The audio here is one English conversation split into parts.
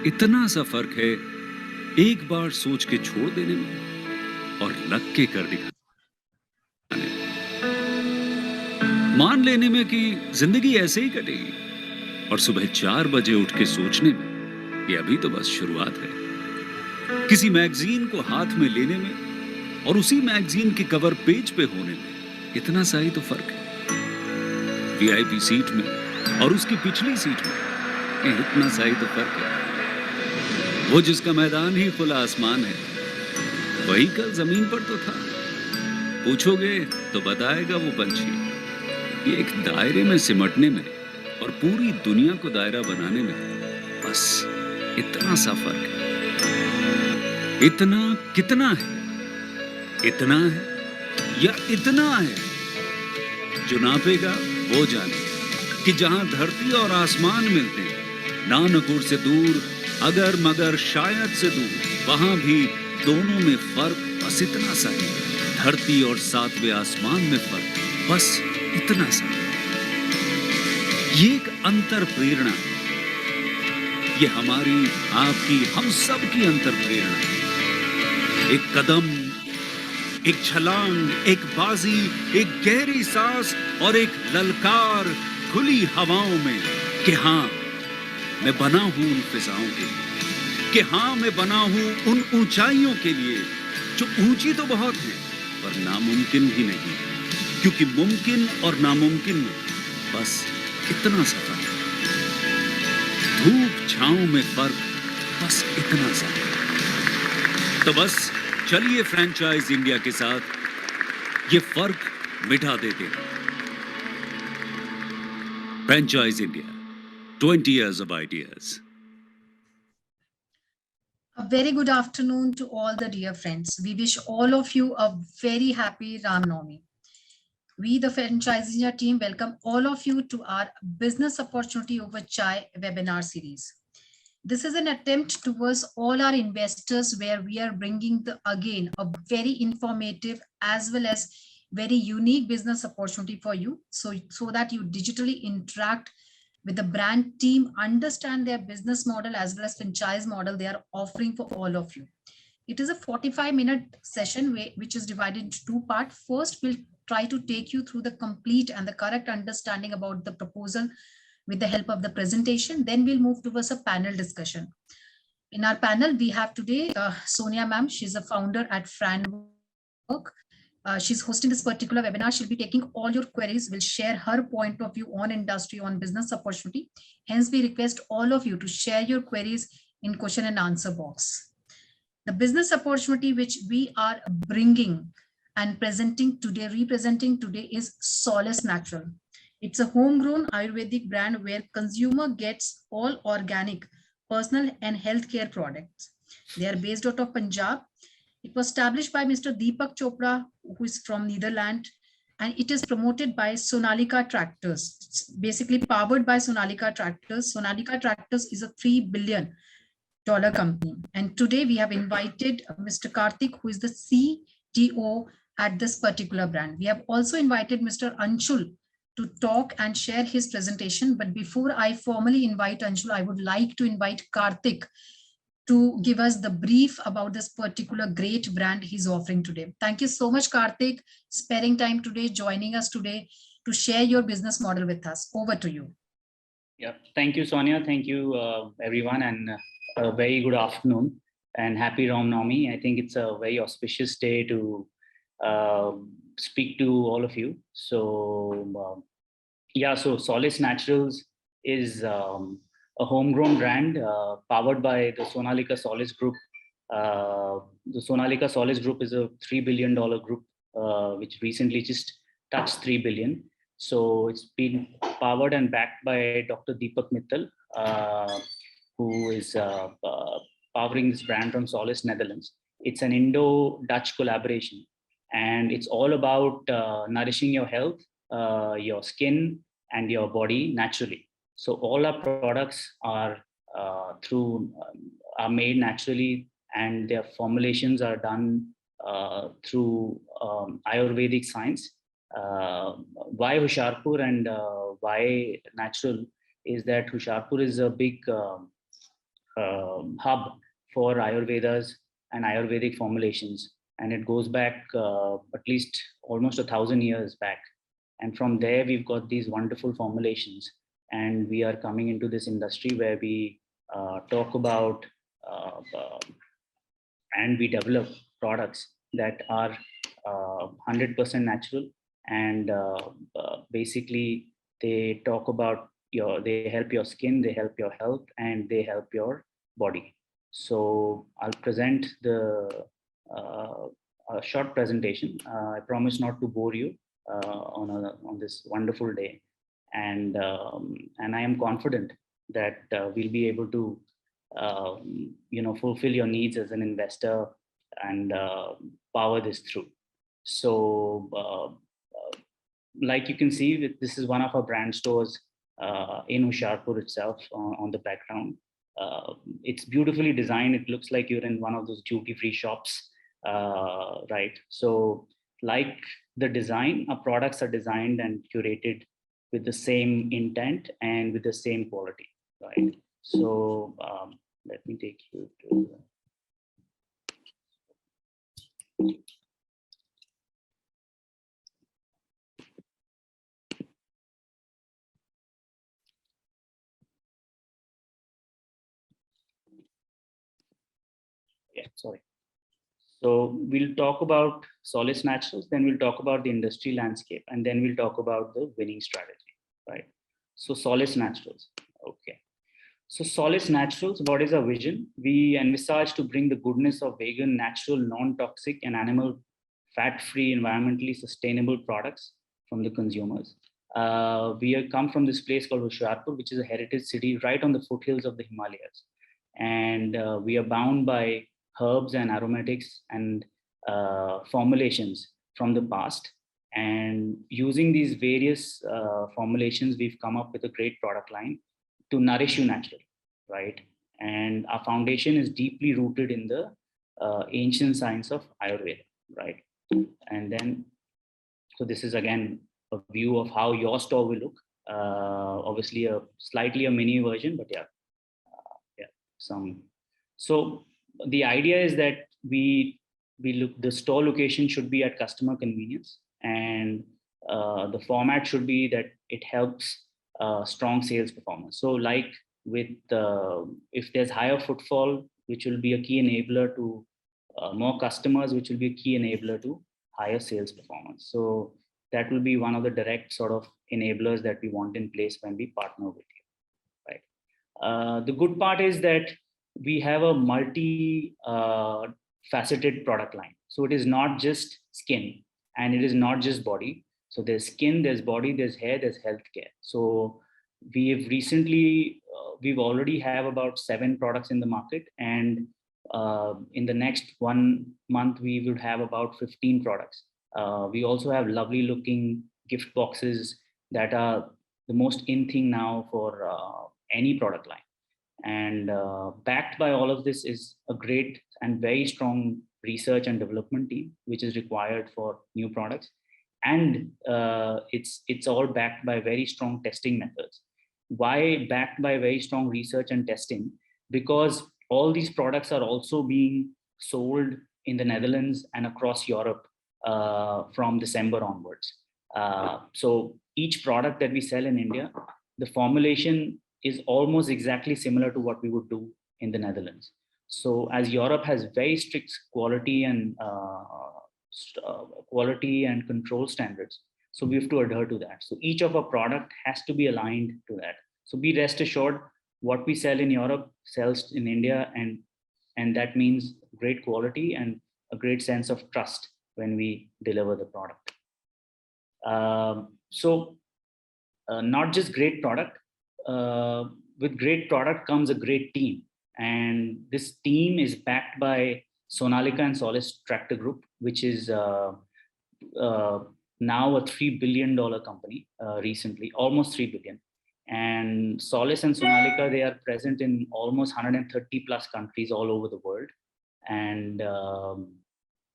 इतना सा फर्क है एक बार सोच के छोड़ देने में और लग के कर दिखाने में। मान लेने में कि जिंदगी ऐसे ही कटेगी और सुबह 4 बजे उठ के सोचने में ये अभी तो बस शुरुआत है। किसी मैगजीन को हाथ में लेने में और उसी मैगजीन के कवर पेज पे होने में इतना सा ही तो फर्क है। वीआईपी सीट में और उसकी पिछली सीट में इतना सा ही तो फर्क है। वो जिसका मैदान ही खुला आसमान है वही कल जमीन पर तो था। पूछोगे तो बताएगा वो पंछी। ये एक दायरे में सिमटने में और पूरी दुनिया को दायरा बनाने में बस इतना सा फर्क है। इतना कितना है? इतना है या इतना है? जो नापेगा वो जाने कि जहां धरती और आसमान मिलते हैं, नानकुर से दूर, अगर मगर शायद से दूर, वहां भी दोनों में फर्क बस इतना सा है। धरती और सातवें आसमान में फर्क बस इतना सा है। ये एक अंतर प्रेरणा है। ये हमारी, आपकी, हम सब की अंतर प्रेरणा है। एक कदम, एक छलांग, एक बाजी, एक गहरी सांस और एक ललकार खुली हवाओं में कि हाँ मैं बना हूं उन फिजाओं के लिए, कि हाँ मैं बना हूं उन ऊंचाइयों के लिए जो ऊंची तो बहुत है पर नामुमकिन भी नहीं, क्योंकि मुमकिन और नामुमकिन में बस इतना सा फर्क है। धूप छांव में फर्क बस इतना सा। तो बस चलिए फ्रेंचाइज इंडिया के साथ ये फर्क मिटा देते हैं। Franchise India, 20 years of ideas. A very good afternoon to all the dear friends. We wish all of you a very happy Ram Navami. We, the Franchising team, welcome all of you to our Business Opportunity Over Chai webinar series. This is an attempt towards all our investors where we are bringing again a very informative as well as very unique business opportunity for you, so that you digitally interact with the brand team, understand their business model as well as franchise model they are offering for all of you. It is a 45-minute session which is divided into two parts. First, we'll try to take you through the complete and the correct understanding about the proposal with the help of the presentation. Then we'll move towards a panel discussion. In our panel, we have today Sonia ma'am. She's a founder at Franwork. She's hosting this particular webinar. She'll be taking all your queries, will share her point of view on industry, on business opportunity. Hence, we request all of you to share your queries in question and answer box. The business opportunity which we are bringing and presenting today, representing today, is Solace Natural. It's a homegrown Ayurvedic brand where consumer gets all organic, personal and healthcare products. They are based out of Punjab. It was established by Mr. Deepak Chopra, who is from Netherlands, and it is promoted by Sonalika Tractors. It's basically powered by Sonalika Tractors. Sonalika Tractors is a $3 billion company. And today we have invited Mr. Karthik, who is the CTO at this particular brand. We have also invited Mr. Anshul to talk and share his presentation. But before I formally invite Anshul, I would like to invite Karthik to give us the brief about this particular great brand he's offering today. Thank you so much, Karthik, sparing time today, joining us today to share your business model with us. Over to you. Yeah, thank you, Sonia. Thank you, everyone, and a very good afternoon and happy Ram Navami. I think it's a very auspicious day to speak to all of you. So, so Solace Naturals is a homegrown brand powered by the Sonalika Solace Group. The Sonalika Solace Group is a $3 billion group which recently just touched 3 billion. So it's been powered and backed by Dr. Deepak Mittal, who is powering this brand from Solace, Netherlands. It's an Indo-Dutch collaboration, and it's all about nourishing your health, your skin, and your body naturally. So all our products are are made naturally, and their formulations are done through Ayurvedic science. Why Hoshiarpur and why natural is that Hoshiarpur is a big hub for Ayurvedas and Ayurvedic formulations. And it goes back at least almost 1,000 years back. And from there, we've got these wonderful formulations. And we are coming into this industry where we talk about and we develop products that are 100% natural. And basically, they talk about they help your skin, they help your health, and they help your body. So I'll present a short presentation. I promise not to bore you on this wonderful day, and I am confident that we'll be able to fulfill your needs as an investor and power this through. So like you can see, this is one of our brand stores in Hoshiarpur itself on the background. It's beautifully designed. It looks like you're in one of those duty-free shops, right? So like the design, our products are designed and curated with the same intent and with the same quality, right? So let me take you to sorry. So we'll talk about Solis Naturals, then we'll talk about the industry landscape, and then we'll talk about the winning strategy, right? So Solis Naturals, okay. So Solis Naturals, what is our vision? We envisage to bring the goodness of vegan, natural, non-toxic, and animal fat-free, environmentally sustainable products from the consumers. We have come from this place called Hoshiarpur, which is a heritage city right on the foothills of the Himalayas. And we are bound by herbs and aromatics and formulations from the past. And using these various formulations, we've come up with a great product line to nourish you naturally, right? And our foundation is deeply rooted in the ancient science of Ayurveda, right? And then, so this is again a view of how your store will look. Obviously, slightly a mini version, but yeah, some. So the idea is that we look, the store location should be at customer convenience, and the format should be that it helps strong sales performance. So like with if there's higher footfall, which will be a key enabler to more customers, which will be a key enabler to higher sales performance. So that will be one of the direct sort of enablers that we want in place when we partner with you, right? The good part is that we have a multi-faceted product line. So it is not just skin and it is not just body. So there's skin, there's body, there's hair, there's healthcare. So we have recently, we've already have about 7 products in the market, and in the next 1 month, we would have about 15 products. We also have lovely looking gift boxes that are the most in thing now for any product line. And backed by all of this is a great and very strong research and development team, which is required for new products. And it's all backed by very strong testing methods. Why backed by very strong research and testing? Because all these products are also being sold in the Netherlands and across Europe from December onwards. So each product that we sell in India, the formulation is almost exactly similar to what we would do in the Netherlands. So as Europe has very strict quality and control standards, so we have to adhere to that. So each of our product has to be aligned to that. So be rest assured, what we sell in Europe sells in India, and that means great quality and a great sense of trust when we deliver the product. Not just great product, with great product comes a great team. And this team is backed by Sonalika and Solis Tractor Group, which is now a $3 billion company recently, almost 3 billion. And Solis and Sonalika, they are present in almost 130 plus countries all over the world. And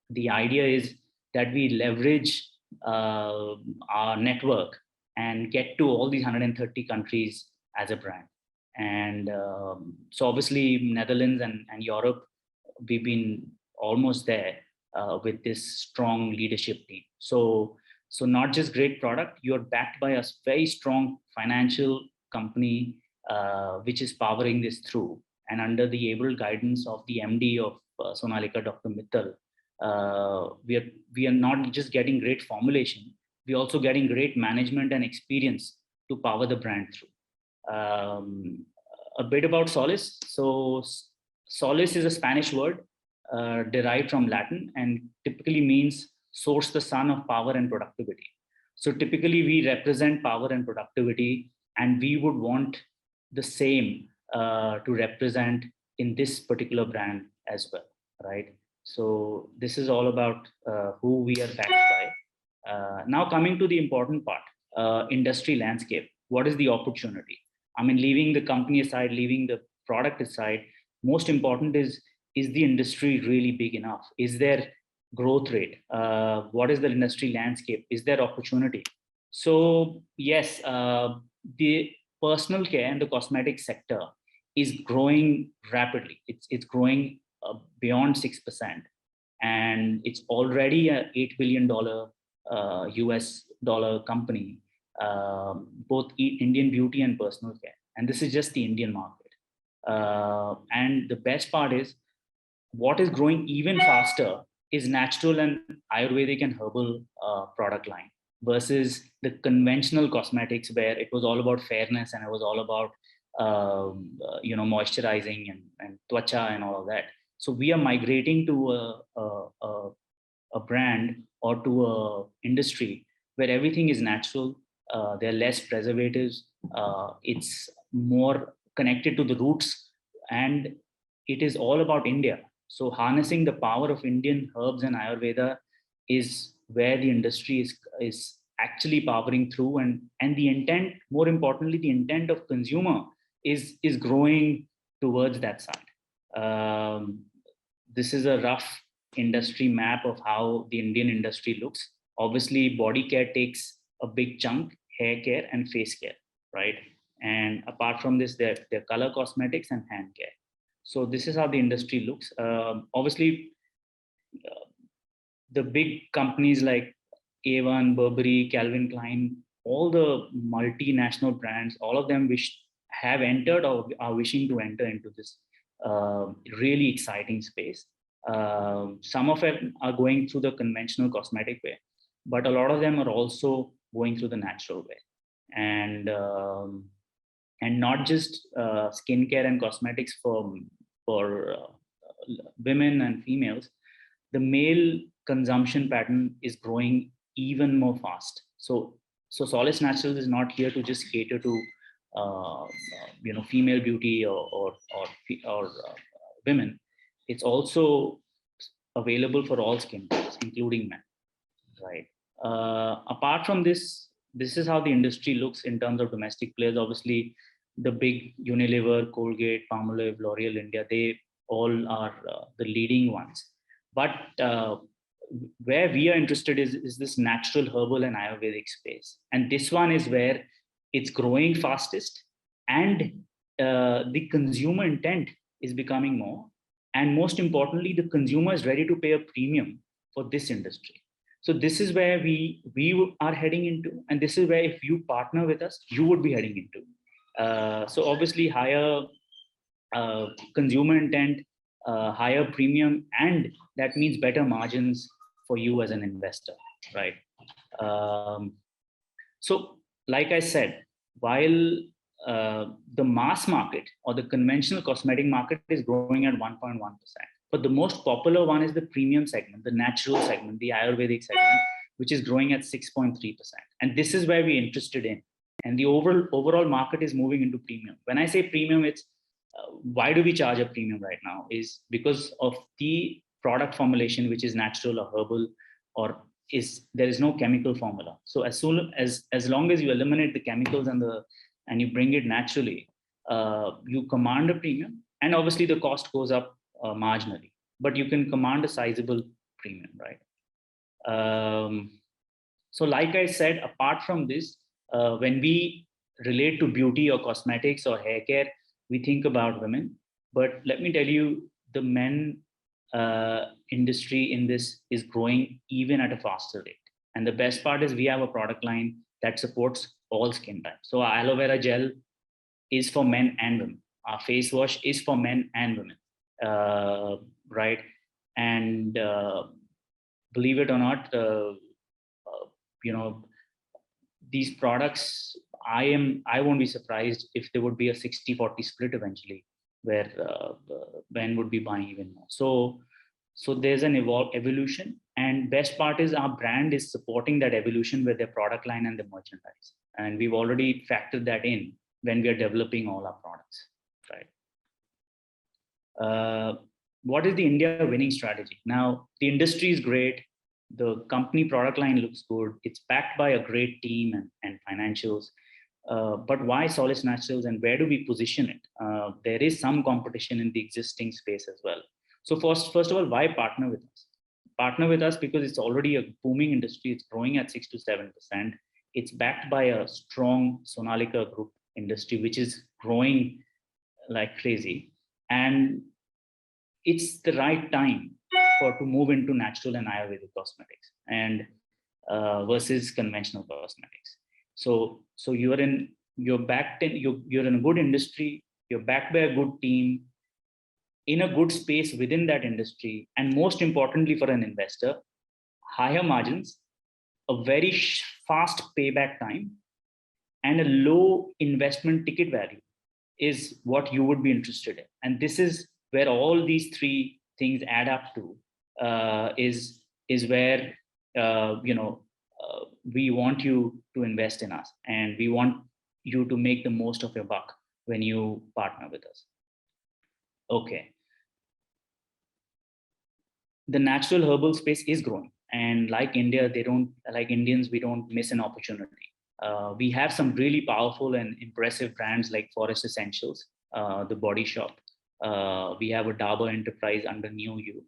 the idea is that we leverage our network and get to all these 130 countries as a brand. And so obviously Netherlands and Europe, we've been almost there with this strong leadership team. So not just great product, you're backed by a very strong financial company which is powering this through. And under the able guidance of the MD of Sonalika, Dr. Mittal, we are not just getting great formulation, we're also getting great management and experience to power the brand through. A bit about Solis. So Solis is a Spanish word derived from Latin and typically means source the sun of power and productivity. So typically we represent power and productivity, and we would want the same to represent in this particular brand as well, right? So this is all about who we are backed by. Now coming to the important part, industry landscape. What is the opportunity? I mean, leaving the company aside, leaving the product aside, most important is the industry really big enough? Is there growth rate? What is the industry landscape? Is there opportunity? So yes, the personal care and the cosmetic sector is growing rapidly. It's growing beyond 6%, and it's already a $8 billion US dollar company, both Indian beauty and personal care. And this is just the Indian market. And the best part is, what is growing even faster is natural and Ayurvedic and herbal product line versus the conventional cosmetics, where it was all about fairness and it was all about moisturizing and twacha and all of that. So we are migrating to a brand or to a industry where everything is natural. There are less preservatives. It's more connected to the roots, and it is all about India. So harnessing the power of Indian herbs and Ayurveda is where the industry is actually powering through, and the intent, more importantly, the intent of consumer is growing towards that side. This is a rough industry map of how the Indian industry looks. Obviously, body care takes a big chunk, hair care and face care, right? And apart from this, there are color cosmetics and hand care. So this is how the industry looks. Obviously, the big companies like Avon, Burberry, Calvin Klein, all the multinational brands, all of them have entered or are wishing to enter into this really exciting space. Some of them are going through the conventional cosmetic way, but a lot of them are also going through the natural way. And not just skincare and cosmetics for women and females. The male consumption pattern is growing even more fast. So Solis Naturals is not here to just cater to female beauty or women. It's also available for all skin types, including men, right? Apart from this, this is how the industry looks in terms of domestic players. Obviously, the big Unilever, Colgate, Palmolive, L'Oreal India, they all are the leading ones. But where we are interested is this natural herbal and Ayurvedic space. And this one is where it's growing fastest, and the consumer intent is becoming more. And most importantly, the consumer is ready to pay a premium for this industry. So this is where we are heading into, and this is where, if you partner with us, you would be heading into. So obviously, higher consumer intent, higher premium, and that means better margins for you as an investor, right? So like I said, while the mass market or the conventional cosmetic market is growing at 1.1%, but the most popular one is the premium segment, the natural segment, the Ayurvedic segment, which is growing at 6.3%. And this is where we're interested in. And the overall market is moving into premium. When I say premium, it's why do we charge a premium right now? Is because of the product formulation, which is natural or herbal, or there is no chemical formula. So as long as you eliminate the chemicals and you bring it naturally, you command a premium. And obviously the cost goes up marginally, but you can command a sizable premium, right? So like I said, apart from this, when we relate to beauty or cosmetics or hair care, we think about women, but let me tell you, the men industry in this is growing even at a faster rate. And the best part is we have a product line that supports all skin types. So our aloe vera gel is for men and women. Our face wash is for men and women, right? And believe it or not, you know, these products, I won't be surprised if there would be a 60-40 split eventually, where men would be buying even more. So there's an evolution, and best part is our brand is supporting that evolution with their product line and the merchandise. And we've already factored that in when we are developing all our products, right? What is the India winning strategy? Now, the industry is great. The company product line looks good. It's backed by a great team and financials. But why Solace Naturals, and where do we position it? There is some competition in the existing space as well. So first of all, why partner with us? Partner with us because it's already a booming industry. It's growing at 6 to 7%. It's backed by a strong Sonalika Group industry, which is growing like crazy. And it's the right time to move into natural and Ayurvedic cosmetics and versus conventional cosmetics. So you're in a good industry. You're backed by a good team, in a good space within that industry, and most importantly for an investor, higher margins, a very fast payback time, and a low investment ticket value is what you would be interested in. And this is where all these three things add up to, is where we want you to invest in us, and we want you to make the most of your buck when you partner with us. Okay. The natural herbal space is growing, and like India, Indians, we don't miss an opportunity. We have some really powerful and impressive brands like Forest Essentials, The Body Shop. We have a Dabur enterprise under New You.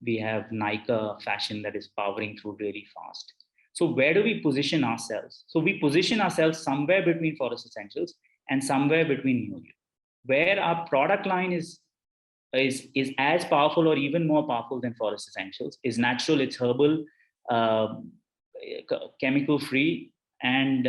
We have Nykaa fashion that is powering through really fast. So where do we position ourselves? So we position ourselves somewhere between Forest Essentials and somewhere between New You, where our product line is as powerful or even more powerful than Forest Essentials. Is natural, it's herbal, chemical free, and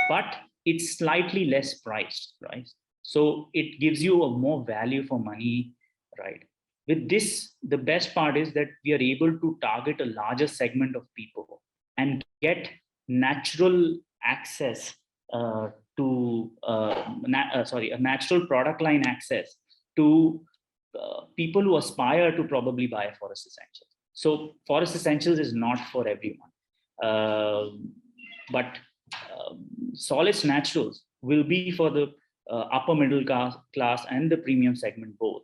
but it's slightly less priced, right? So it gives you a more value for money, right? With this, the best part is that we are able to target a larger segment of people and get natural access a natural product line access to people who aspire to probably buy Forest Essentials. So Forest Essentials is not for everyone, but Solace Naturals will be for the upper middle class and the premium segment both.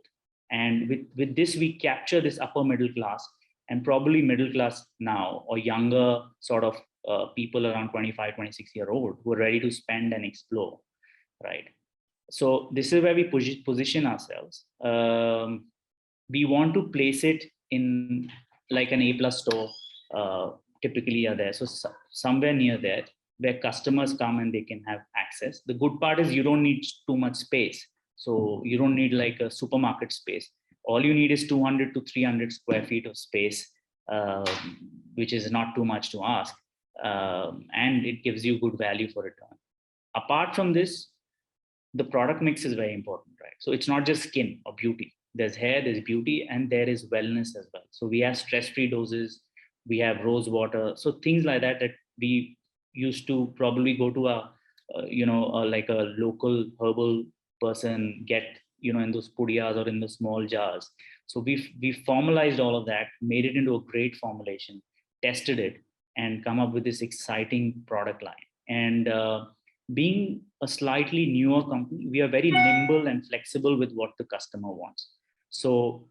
And with this, we capture this upper middle class and probably middle class now, or younger sort of people around 25, 26-year-old who are ready to spend and explore, right? So this is where we position ourselves. We want to place it in like an A+ store, typically are there. So somewhere near there, where customers come and they can have access. The good part is you don't need too much space. So you don't need like a supermarket space. All you need is 200 to 300 square feet of space, which is not too much to ask. And it gives you good value for return. Apart from this, the product mix is very important, right? So it's not just skin or beauty. There's hair, there's beauty, and there is wellness as well. So we have stress-free doses, we have rose water. So things like that we used to probably go to like a local herbal person, get, in those pudiyas or in the small jars. So we formalized all of that, made it into a great formulation, tested it, and come up with this exciting product line. And being a slightly newer company, we are very nimble and flexible with what the customer wants. So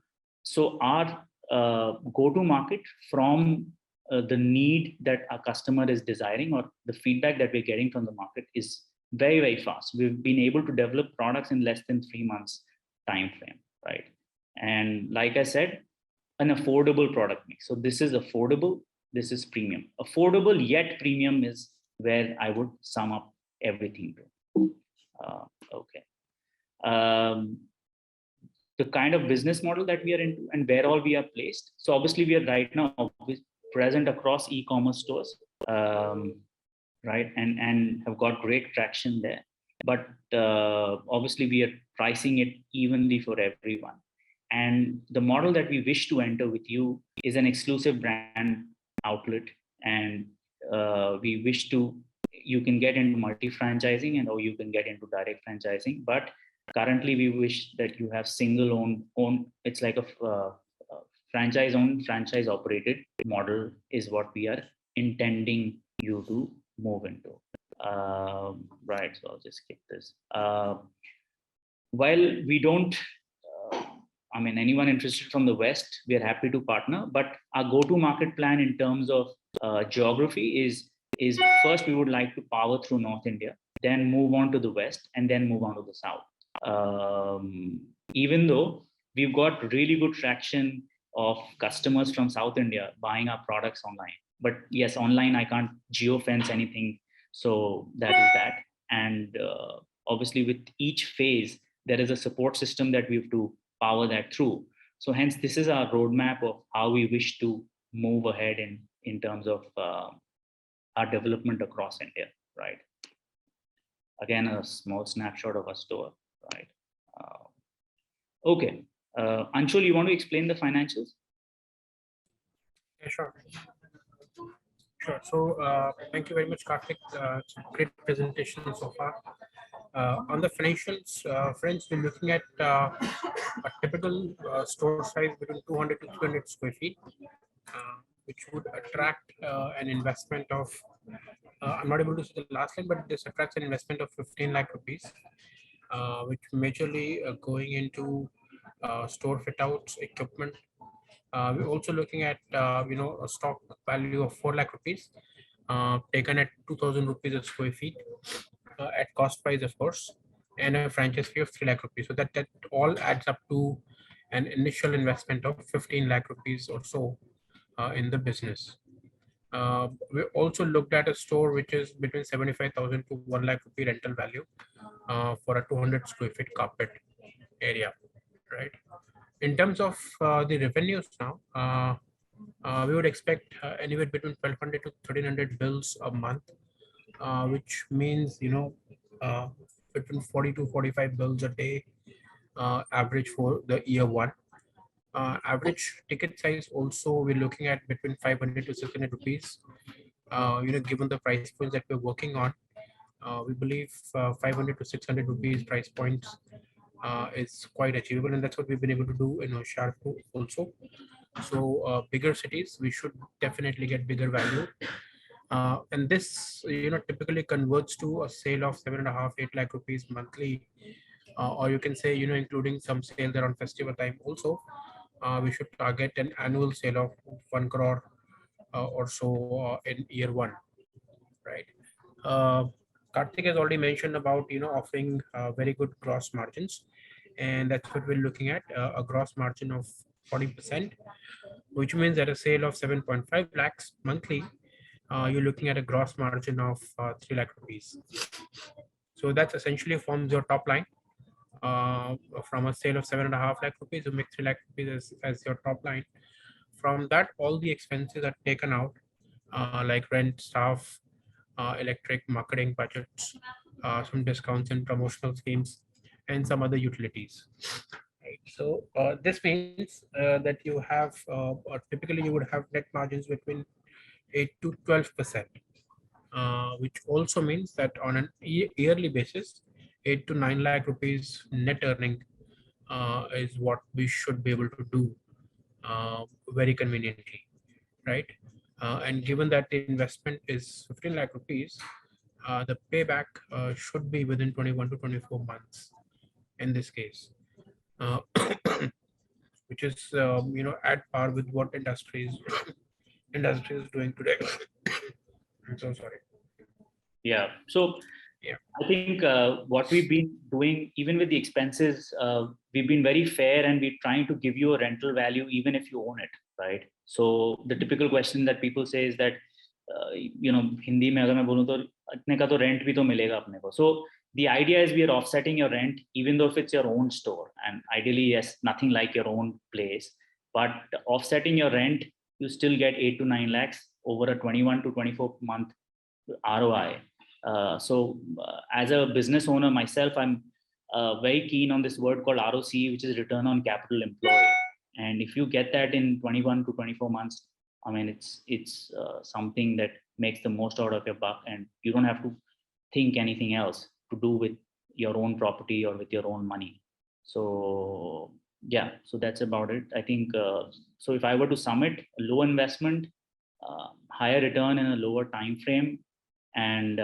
our go-to market from the need that our customer is desiring, or the feedback that we're getting from the market, is very, very fast. We've been able to develop products in less than 3 months time frame, right? And like I said, an affordable product mix. So this is affordable, this is premium. Affordable yet premium is where I would sum up everything to. Okay. the kind of business model that we are into and where all we are placed. So obviously we are right now present across e-commerce stores, right, and have got great traction there. But obviously we are pricing it evenly for everyone. And the model that we wish to enter with you is an exclusive brand outlet, and we wish to, you can get into multi-franchising and or you can get into direct franchising, but currently we wish that you have single own it's like a franchise owned, franchise operated model is what we are intending you to move into. Right, so I'll just skip this. While we don't I mean, anyone interested from the West, we are happy to partner, but our go-to-market plan in terms of geography is first we would like to power through North India, then move on to the West, and then move on to the South. Even though we've got really good traction of customers from South India buying our products online, but yes, online I can't geofence anything, so that is that. And obviously with each phase, there is a support system that we have to power that through. So hence, this is our roadmap of how we wish to move ahead in terms of our development across India, right? Again, a small snapshot of our store, right? Okay, Anshul, you want to explain the financials? Yeah, sure. Sure. So thank you very much, Karthik. It's a great presentation so far. On the financials, friends, we're looking at a typical store size between 200 to 300 square feet, which would attract an investment of, I'm not able to see the last line, but this attracts an investment of 15 lakh rupees, which majorly going into store fit outs, equipment. We're also looking at, a stock value of 4 lakh rupees, taken at 2,000 rupees a square feet. At cost price, of course, and a franchise fee of 3 lakh rupees. So that all adds up to an initial investment of 15 lakh rupees or so in the business. We also looked at a store which is between 75,000 to 1 lakh rupee rental value for a 200 square feet carpet area, right? In terms of the revenues now, we would expect anywhere between 1,200 to 1,300 bills a month. Which means, between 40 to 45 bills a day, average for the year one. Average ticket size also, we're looking at between 500 to 600 rupees. Given the price points that we're working on, we believe 500 to 600 rupees price points is quite achievable, and that's what we've been able to do in Hoshiarpur also. So bigger cities, we should definitely get bigger value. And this, typically converts to a sale of 7.5, 8 lakh rupees monthly, or you can say, including some sales around festival time also. We should target an annual sale of 1 crore or so in year one, right? Karthik has already mentioned about, offering very good gross margins, and that's what we're looking at, a gross margin of 40%, which means at a sale of 7.5 lakhs monthly, you're looking at a gross margin of 3 lakh rupees. So that essentially forms your top line. From a sale of 7.5 lakh rupees, you make 3 lakh rupees as your top line. From that, all the expenses are taken out, like rent, staff, electric, marketing budgets, some discounts and promotional schemes, and some other utilities. Right. So this means that you have, typically you would have net margins between 8 to 12%, which also means that on an yearly basis, 8 to 9 lakh rupees net earning is what we should be able to do very conveniently, right? And given that the investment is 15 lakh rupees, the payback should be within 21 to 24 months in this case, which is at par with what industry is doing today. I'm so sorry. Yeah. So yeah, I think what we've been doing, even with the expenses, we've been very fair, and we're trying to give you a rental value even if you own it, right? So the typical question that people say is that, Hindi में अगर मैं बोलूँ तो इतने का तो rent भी तो मिलेगा अपने को. So the idea is we are offsetting your rent, even though if it's your own store, and ideally, yes, nothing like your own place, but offsetting your rent, you still get 8 to 9 lakhs over a 21 to 24 month ROI. As a business owner myself, I'm very keen on this word called ROC, which is return on capital employed. And if you get that in 21 to 24 months, I mean, it's something that makes the most out of your buck, and you don't have to think anything else to do with your own property or with your own money. So yeah, so that's about it. I think, so if I were to sum it, low investment, higher return in a lower time frame, and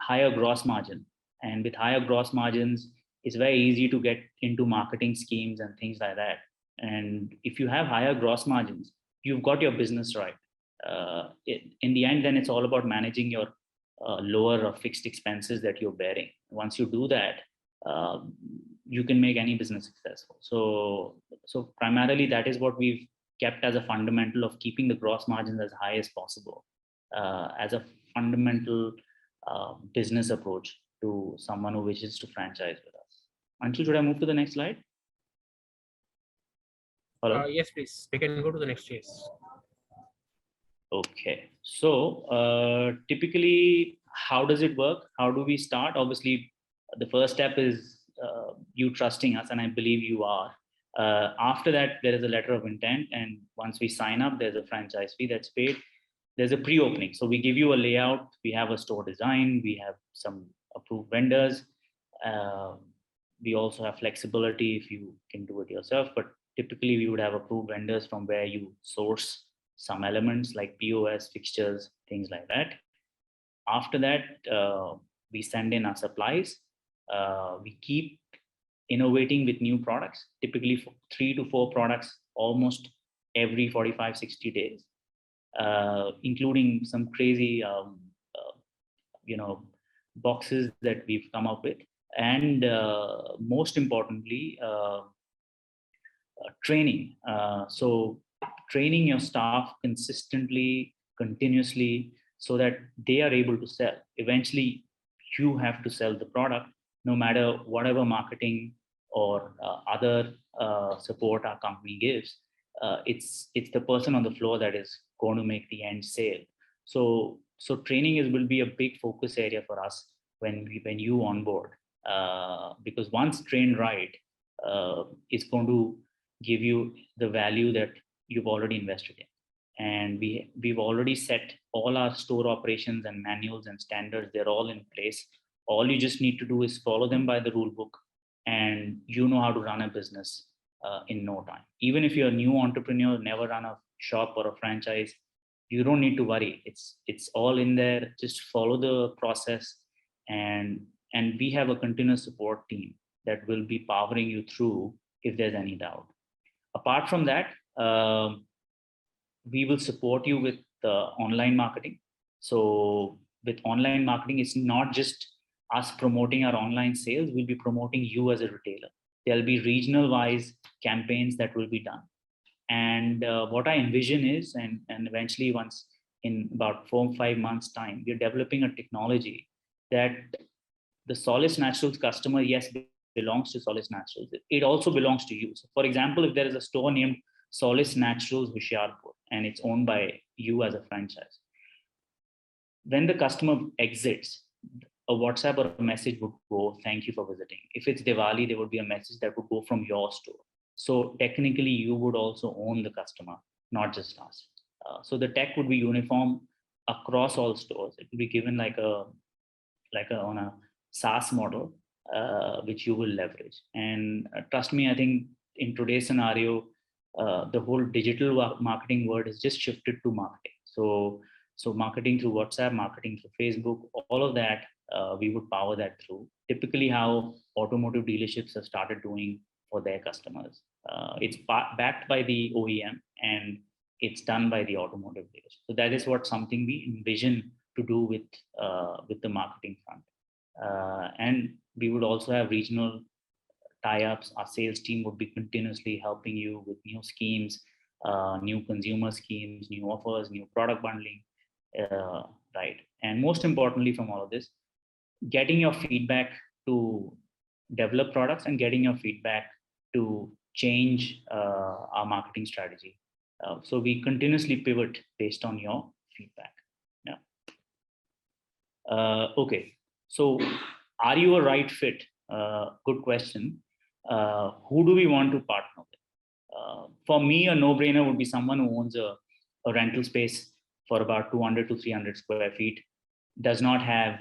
higher gross margin. And with higher gross margins, it's very easy to get into marketing schemes and things like that. And if you have higher gross margins, you've got your business right. In the end, then it's all about managing your lower or fixed expenses that you're bearing. Once you do that, you can make any business successful. So primarily that is what we've kept as a fundamental of keeping the gross margins as high as possible, as a fundamental business approach to someone who wishes to franchise with us. Anshul, should I move to the next slide? Hello? Yes, please. We can go to the next case. Okay, so typically, how does it work? How do we start? Obviously, the first step is you trusting us, and I believe you are. After that, there is a letter of intent, and once we sign up, there's a franchise fee that's paid. There's a pre-opening, so we give you a layout. We have a store design. We have some approved vendors. We also have flexibility if you can do it yourself, but typically we would have approved vendors from where you source some elements like POS, fixtures, things like that. After that, we send in our supplies. We keep innovating with new products, typically 3 to 4 products almost every 45, 60 days, including some crazy, boxes that we've come up with. And most importantly, training. So training your staff consistently, continuously, so that they are able to sell. Eventually, you have to sell the product, no matter whatever marketing or other support our company gives. It's the person on the floor that is going to make the end sale. So training will be a big focus area for us when you onboard, because once trained right, it's going to give you the value that you've already invested in. And we've already set all our store operations and manuals and standards. They're all in place. All you just need to do is follow them by the rule book, and you know how to run a business in no time. Even if you're a new entrepreneur, never run a shop or a franchise, you don't need to worry. It's all in there. Just follow the process, and we have a continuous support team that will be powering you through if there's any doubt. Apart from that, we will support you with online marketing. So with online marketing, it's not just us promoting our online sales, we'll be promoting you as a retailer. There'll be regional wise campaigns that will be done. And what I envision is, and eventually once in about 4 or 5 months time, we're developing a technology that the Solace Naturals customer, yes, belongs to Solace Naturals. It also belongs to you. So for example, if there is a store named Solace Naturals Hoshiarpur and it's owned by you as a franchise, when the customer exits, a WhatsApp or a message would go, thank you for visiting. If it's Diwali, there would be a message that would go from your store. So technically you would also own the customer, not just us. So the tech would be uniform across all stores. It will be given like on a SaaS model, which you will leverage. And trust me, I think in today's scenario, the whole digital marketing world has just shifted to marketing. So marketing through WhatsApp, marketing through Facebook, all of that, we would power that through. Typically how automotive dealerships have started doing for their customers. It's backed by the OEM and it's done by the automotive dealers. So that is what something we envision to do with the marketing front. And we would also have regional tie-ups. Our sales team would be continuously helping you with new schemes, new consumer schemes, new offers, new product bundling, right? And most importantly from all of this, getting your feedback to develop products and getting your feedback to change our marketing strategy. So we continuously pivot based on your feedback. Yeah. Okay. So are you a right fit? Good question. Who do we want to partner with? For me, a no-brainer would be someone who owns a rental space for about 200 to 300 square feet, does not have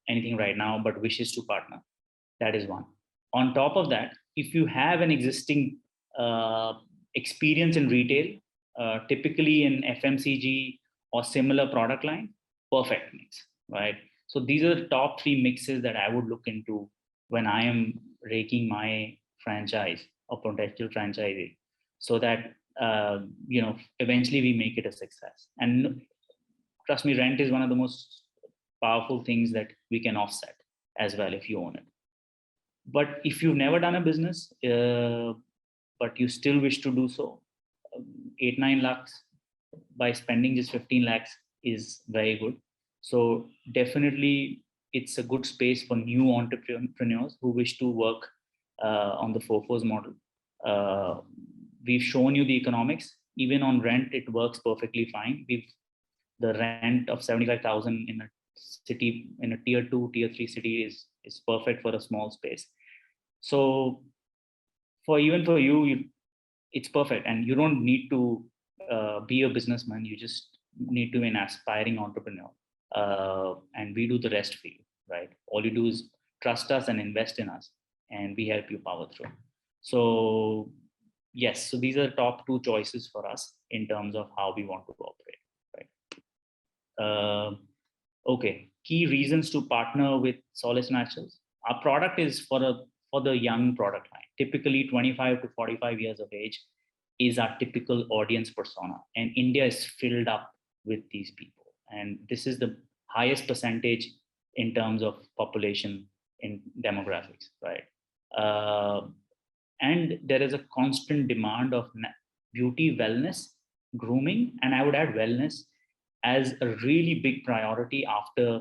anything right now, but wishes to partner. That is one. On top of that, if you have an existing experience in retail, typically in FMCG or similar product line, perfect mix, right? So these are the top 3 mixes that I would look into when I am raking my franchise or potential franchisee, so that eventually we make it a success. And trust me, rent is one of the most powerful things that we can offset as well if you own it. But if you've never done a business, but you still wish to do so, 8-9 lakhs by spending just 15 lakhs is very good. So definitely it's a good space for new entrepreneurs who wish to work on the FOFOs model. We've shown you the economics. Even on rent, it works perfectly fine. The rent of 75,000 in a city, in a tier 2, tier 3 city is perfect for a small space. So even for you, it's perfect, and you don't need to be a businessman. You just need to be an aspiring entrepreneur, and we do the rest for you, right? All you do is trust us and invest in us, and we help you power through. So yes, so these are the top 2 choices for us in terms of how we want to operate, right? Okay, key reasons to partner with Solace Naturals. Our product is for the young product line. Typically 25 to 45 years of age is our typical audience persona, and India is filled up with these people. And this is the highest percentage in terms of population in demographics, right? And there is a constant demand of beauty, wellness, grooming, and I would add wellness as a really big priority after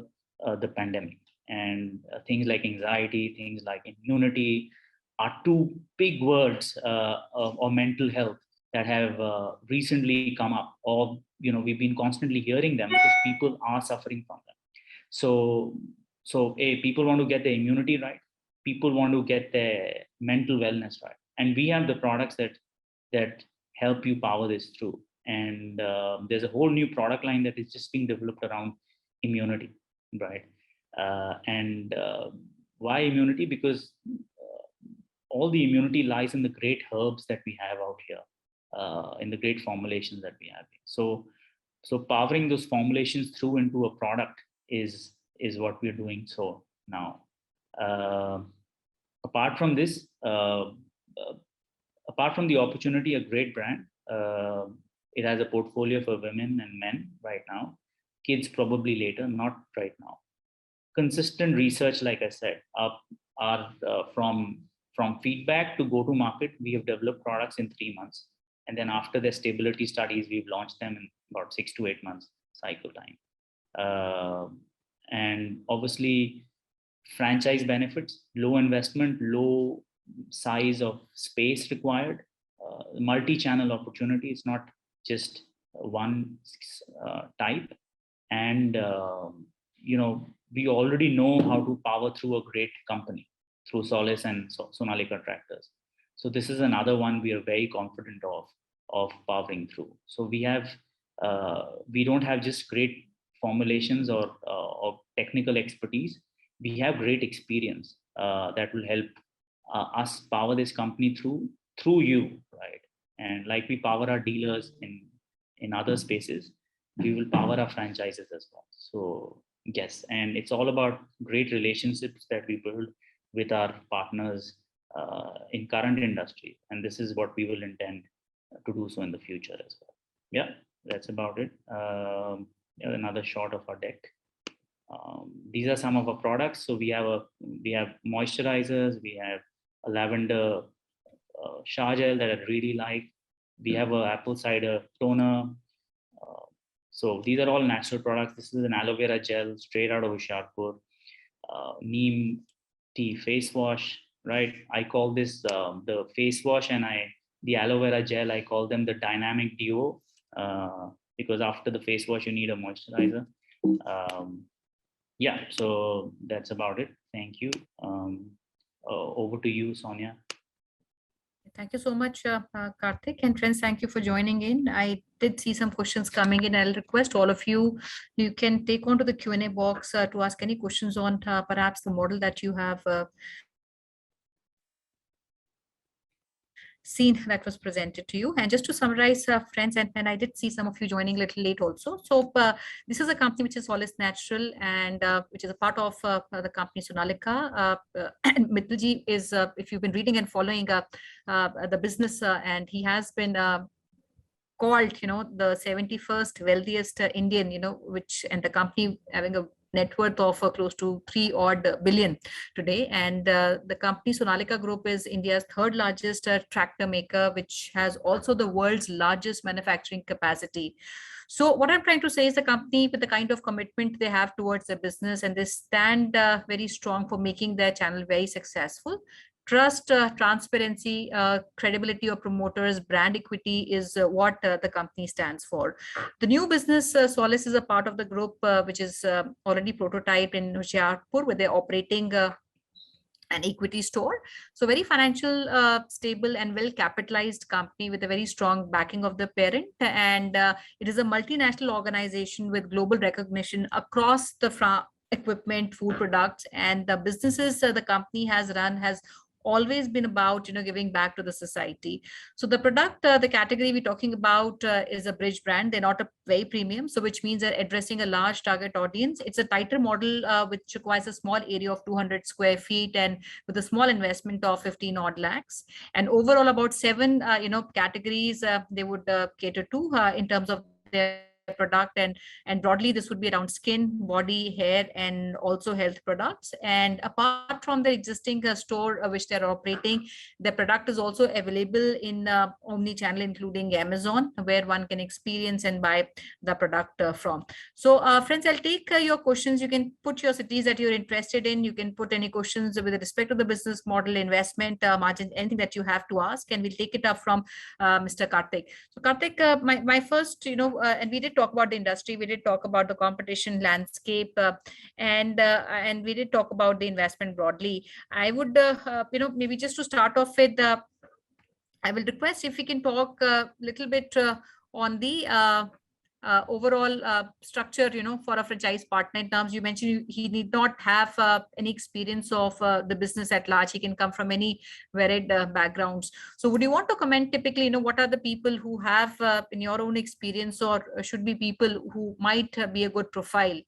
the pandemic. And things like anxiety, things like immunity are 2 big words, or mental health, that have recently come up, or we've been constantly hearing them because people are suffering from them. So people want to get their immunity right, people want to get their mental wellness right, and we have the products that help you power this through. And there's a whole new product line that is just being developed around immunity, right? Why immunity? Because all the immunity lies in the great herbs that we have out here, in the great formulations that we have. So powering those formulations through into a product is what we're doing so now. Apart from this, apart from the opportunity, a great brand, it has a portfolio for women and men right now, kids probably later, not right now. Consistent research, like I said, are from feedback to go to market. We have developed products in 3 months, and then after the stability studies, we've launched them in about 6 to 8 months cycle time. And obviously, franchise benefits, low investment, low size of space required, multi-channel opportunity. It's not just one type. And we already know how to power through a great company through Solace and Sonalika Tractors. So this is another one we are very confident of powering through. So we don't have just great formulations or technical expertise. We have great experience that will help us power this company through you, right? And like we power our dealers in other spaces, we will power our franchises as well. So yes, and it's all about great relationships that we build with our partners in current industry, and this is what we will intend to do so in the future as well. Yeah, that's about it. Another shot of our deck. These are some of our products. So we have moisturizers, we have a lavender shower gel that I really like. We have a apple cider toner. So these are all natural products. This is an aloe vera gel straight out of Hoshiarpur. neem tea face wash, right? I call this the face wash, and the aloe vera gel, I call them the dynamic duo, because after the face wash you need a moisturizer. Yeah, so that's about it. Thank you. Over to you, Sonia. Thank you so much, Karthik. And friends, thank you for joining in. I did see some questions coming in. I'll request all of you, you can take on to the Q&A box to ask any questions on perhaps the model that you have seen that was presented to you. And just to summarize, friends, and I did see some of you joining a little late also. So this is a company which is Solace Natural, and which is a part of the company Sonalika. And Mittalji is, if you've been reading and following the business, and he has been called, the 71st wealthiest Indian, which, and the company having a net worth of close to 3 odd billion today. And the company Sonalika Group is India's third largest tractor maker, which has also the world's largest manufacturing capacity. So what I'm trying to say is the company, with the kind of commitment they have towards their business, and they stand very strong for making their channel very successful. Trust, transparency, credibility of promoters, brand equity is what the company stands for. The new business, Solace, is a part of the group which is already prototyped in Hoshiarpur, where they're operating an equity store. So very financial, stable and well capitalized company with a very strong backing of the parent. And it is a multinational organization with global recognition across the equipment, food products, and the businesses the company has run has always been about giving back to the society. So the product, the category we're talking about is a bridge brand. They're not a very premium, so which means they're addressing a large target audience. It's a tighter model which requires a small area of 200 square feet and with a small investment of 15 odd lakhs. And overall about 7 categories they would cater to in terms of their product, and broadly this would be around skin, body, hair, and also health products. And apart from the existing store which they're operating, the product is also available in omni-channel, including Amazon, where one can experience and buy the product from. So friends, I'll take your questions. You can put your cities that you're interested in. You can put any questions with respect to the business model, investment, margin, anything that you have to ask, and we'll take it up from Mr. Karthik. So Karthik, my first, and we did talk about the industry, we did talk about the competition landscape, and we did talk about the investment broadly. I would, maybe just to start off with, I will request if we can talk a little bit on the overall structure, for a franchise partner. In terms, you mentioned he need not have any experience of the business at large. He can come from any varied backgrounds. So would you want to comment typically, what are the people who have in your own experience, or should be people who might be a good profile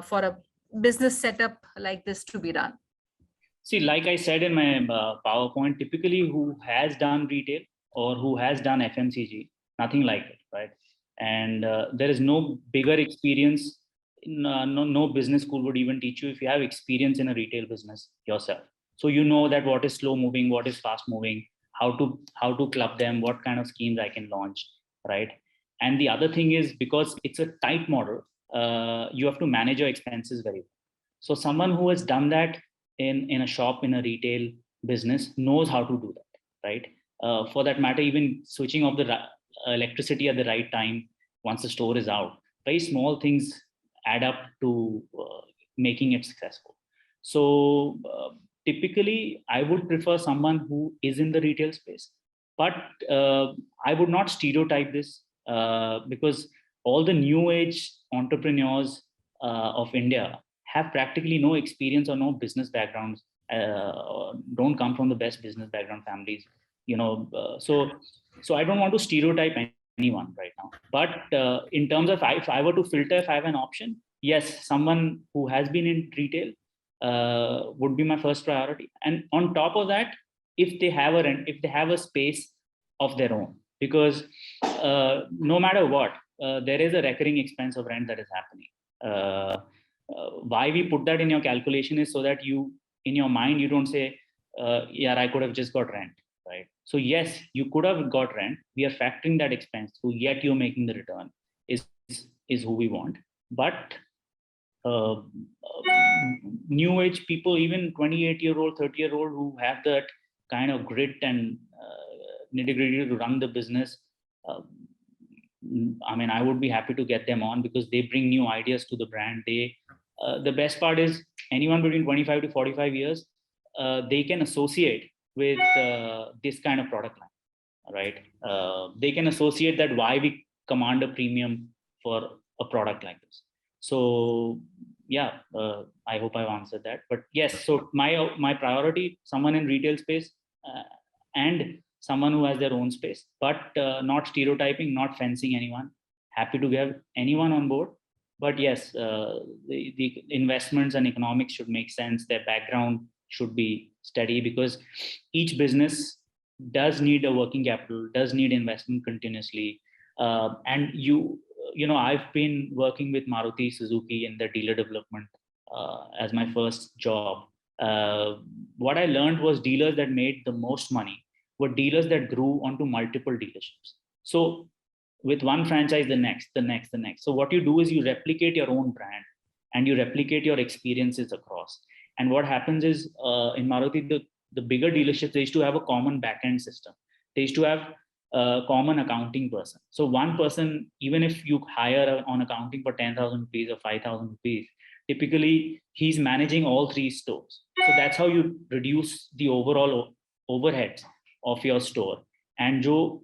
for a business setup like this to be run? See, like I said in my PowerPoint, typically who has done retail or who has done FMCG, nothing like it, right? And there is no bigger experience, no business school would even teach you if you have experience in a retail business yourself. So you know that what is slow moving, what is fast moving, how to club them, what kind of schemes I can launch, right? And the other thing is, because it's a tight model, you have to manage your expenses very well. So someone who has done that in a shop, in a retail business, knows how to do that, right? For that matter, even switching off the electricity at the right time once the store is out, very small things add up to making it successful. So typically I would prefer someone who is in the retail space, but I would not stereotype this because all the new age entrepreneurs of India have practically no experience or no business backgrounds, don't come from the best business background families, so I don't want to stereotype anyone right now. But in terms of, if I were to filter, if I have an option, yes, someone who has been in retail would be my first priority. And on top of that, if they have a space of their own, because no matter what, there is a recurring expense of rent that is happening. Why we put that in your calculation is so that you, in your mind, you don't say, yeah, I could have just got rent, right? So yes, you could have got rent. We are factoring that expense through, yet you're making the return is who we want. But new age people, even 28-year-old, 30-year-old who have that kind of grit and nitty-gritty to run the business. I mean, I would be happy to get them on because they bring new ideas to the brand. The best part is anyone between 25 to 45 years, they can associate with this kind of product line, right? They can associate that why we command a premium for a product like this. So yeah, I hope I've answered that. But yes, so my priority, someone in retail space and someone who has their own space, but not stereotyping, not fencing anyone. Happy to get anyone on board. But yes, the investments and economics should make sense. Their background should be steady because each business does need a working capital, does need investment continuously. And you know, I've been working with Maruti Suzuki in the dealer development as my first job. What I learned was dealers that made the most money were dealers that grew onto multiple dealerships. So with one franchise, the next. So what you do is you replicate your own brand and you replicate your experiences across. And what happens is in Maruti, the bigger dealerships, they used to have a common backend system. They used to have a common accounting person. So one person, even if you hire on accounting for 10,000 rupees or 5,000 rupees, typically he's managing all 3 stores. So that's how you reduce the overall overheads of your store. And jo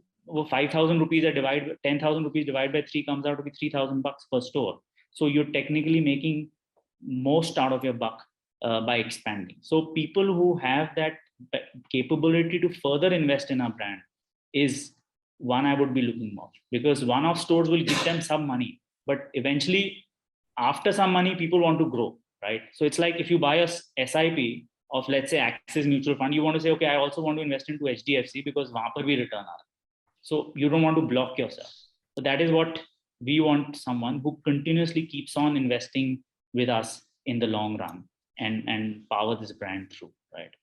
5,000 rupees are divided, 10,000 rupees divided by 3 comes out to be 3,000 bucks per store. So you're technically making most out of your buck by expanding. So people who have that capability to further invest in our brand is one I would be looking for, because one-off stores will give them some money, but eventually after some money, people want to grow, right? So it's like if you buy a SIP of, let's say, Axis Mutual Fund, you want to say, okay, I also want to invest into HDFC because wahan par bhi return aa raha. So you don't want to block yourself. So that is what we want, someone who continuously keeps on investing with us in the long run and power this brand through, right?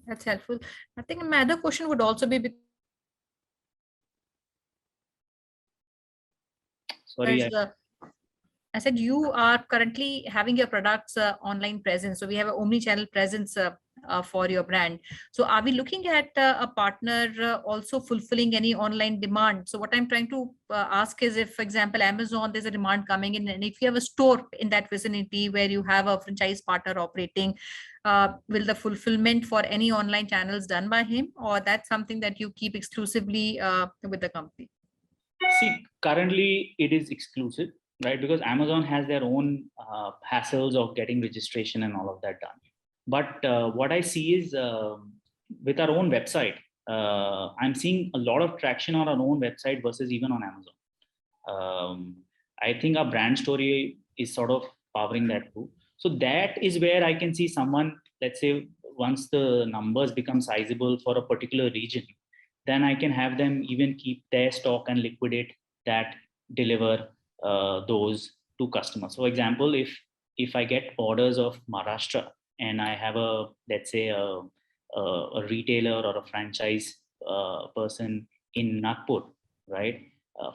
That's helpful. I think my other question would also be Sorry, I said you are currently having your products online presence. So we have an omni-channel presence for your brand. So are we looking at a partner also fulfilling any online demand? So what I'm trying to ask is, if, for example, Amazon, there's a demand coming in, and if you have a store in that vicinity where you have a franchise partner operating, will the fulfillment for any online channels done by him, or that's something that you keep exclusively with the company? see, currently it is exclusive, right? Because Amazon has their own hassles of getting registration and all of that done. But what I see is with our own website, I'm seeing a lot of traction on our own website versus even on Amazon. I think our brand story is sort of powering that too. So that is where I can see someone, let's say, once the numbers become sizable for a particular region, then I can have them even keep their stock and liquidate that, deliver those to customers. For example, if I get orders of Maharashtra and I have a, let's say, a retailer or a franchise person in Nagpur, right?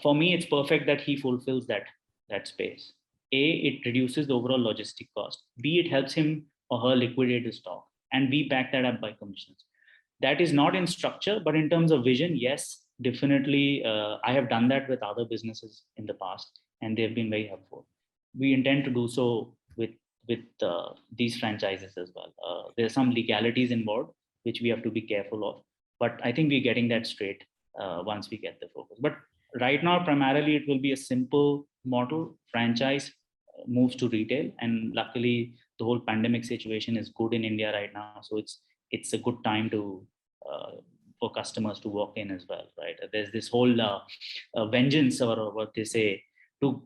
For me, it's perfect that he fulfills that space. A, it reduces the overall logistic cost. B, it helps him or her liquidate the stock. And we back that up by commissions. That is not in structure, but in terms of vision, yes, definitely. I have done that with other businesses in the past, and they've been very helpful. We intend to do so with these franchises as well. There are some legalities involved, which we have to be careful of. But I think we're getting that straight once we get the focus. But right now, primarily, it will be a simple model. Franchise moves to retail, and luckily, the whole pandemic situation is good in India right now. So it's a good time to for customers to walk in as well, right? There's this whole vengeance, or what they say, to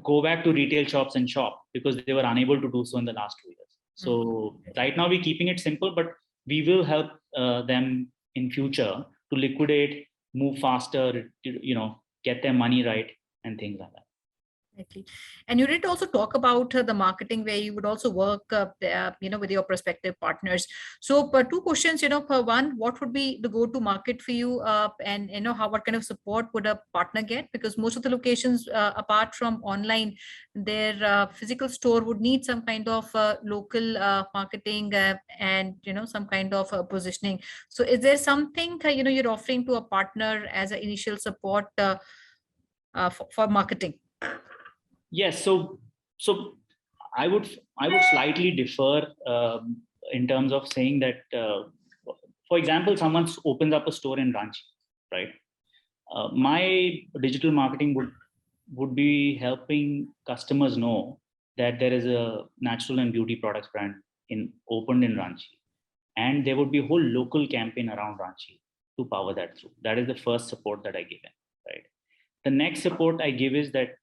go back to retail shops and shop because they were unable to do so in the last 2 years. So right now we're keeping it simple, but we will help them in future to liquidate, move faster, get their money right and things like that. Exactly. And you did also talk about the marketing where you would also work, with your prospective partners. So, two questions, per one, what would be the go-to market for you, and what kind of support would a partner get? Because most of the locations, apart from online, their physical store would need some kind of local marketing, and some kind of positioning. So, is there something you're offering to a partner as an initial support for marketing? Yes, so I would slightly differ in terms of saying that, for example, someone opens up a store in Ranchi, right? My digital marketing would be helping customers know that there is a natural and beauty products brand opened in Ranchi, and there would be a whole local campaign around Ranchi to power that through. That is the first support that I give in, right? The next support I give is that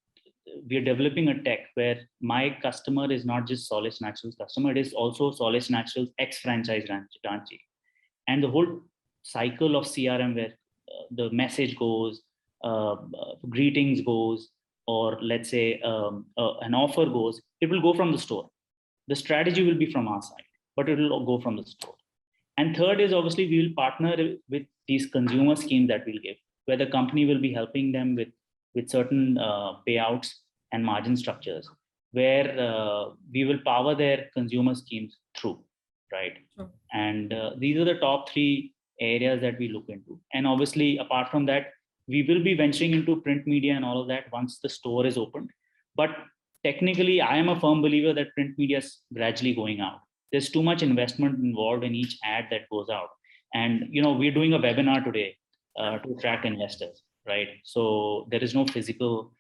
we are developing a tech where my customer is not just Solace Naturals customer, it is also Solace Naturals ex-franchise Ranchi. And the whole cycle of CRM where the message goes, greetings goes, or let's say an offer goes, it will go from the store. The strategy will be from our side, but it will go from the store. And third is obviously we will partner with these consumer schemes that we'll give, where the company will be helping them with certain payouts and margin structures, where we will power their consumer schemes through, right? Sure. And these are the top three areas that we look into. And obviously, apart from that, we will be venturing into print media and all of that once the store is opened. But technically, I am a firm believer that print media is gradually going out. There's too much investment involved in each ad that goes out. And we're doing a webinar today to attract investors, right? So there is no physical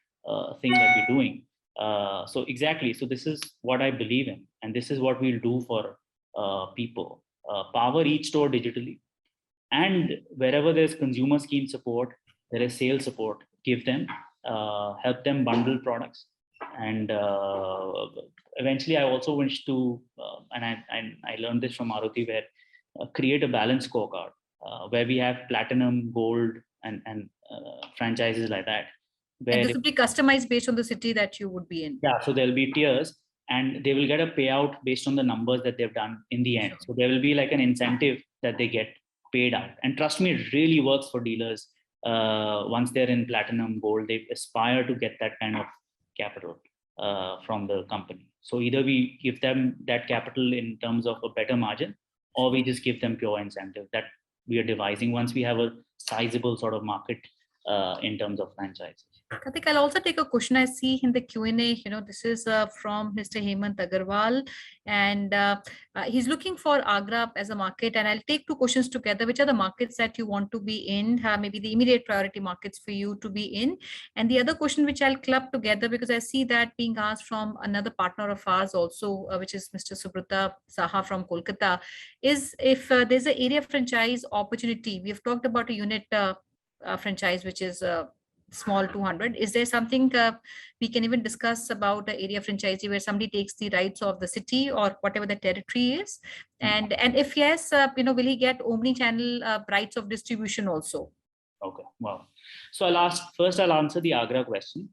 thing that we're doing. So exactly. So this is what I believe in, and this is what we'll do for people. Power each store digitally, and wherever there's consumer scheme support, there is sales support. Give them, help them bundle products, and eventually, I also wish to, and I learned this from Maruti, where create a balanced scorecard where we have platinum, gold, and franchises like that. Where And this would be customized based on the city that you would be in. yeah, so there'll be tiers, and they will get a payout based on the numbers that they've done in the end. So there will be like an incentive that they get paid out. And trust me, it really works for dealers. Once they're in platinum, gold, they aspire to get that kind of capital from the company. So either we give them that capital in terms of a better margin, or we just give them pure incentive that we are devising once we have a sizable sort of market in terms of franchises. Karthik, I'll also take a question I see in the Q&A. This is from Mr. Hemant Agarwal, and he's looking for Agra as a market. And I'll take two questions together. Which are the markets that you want to be in? Maybe the immediate priority markets for you to be in. And the other question, which I'll club together because I see that being asked from another partner of ours also, which is Mr. Subrata Saha from Kolkata, is if there's an area franchise opportunity. We've talked about a unit franchise, which is small 200. Is there something we can even discuss about the area franchisee where somebody takes the rights of the city or whatever the territory is? And if yes, will he get omni-channel rights of distribution also? Okay, wow. So I'll answer the Agra question.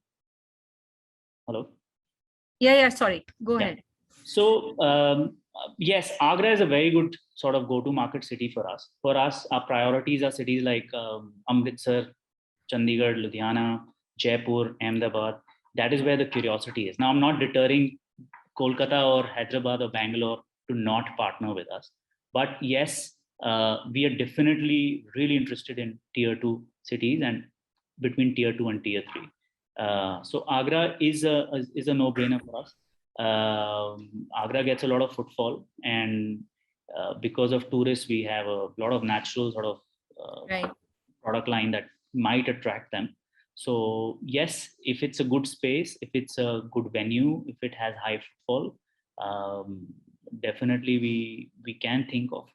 Hello? Yeah, sorry. Go ahead. So yes, Agra is a very good sort of go-to market city for us. For us, our priorities are cities like Amritsar, Chandigarh, Ludhiana, Jaipur, Ahmedabad. That is where the curiosity is. Now, I'm not deterring Kolkata or Hyderabad or Bangalore to not partner with us. But yes, we are definitely really interested in tier 2 cities and between tier 2 and tier 3. So Agra is a no-brainer for us. Agra gets a lot of footfall, and because of tourists, we have a lot of natural sort of product line that might attract them. So yes, if it's a good space, if it's a good venue, if it has high footfall, definitely we can think of.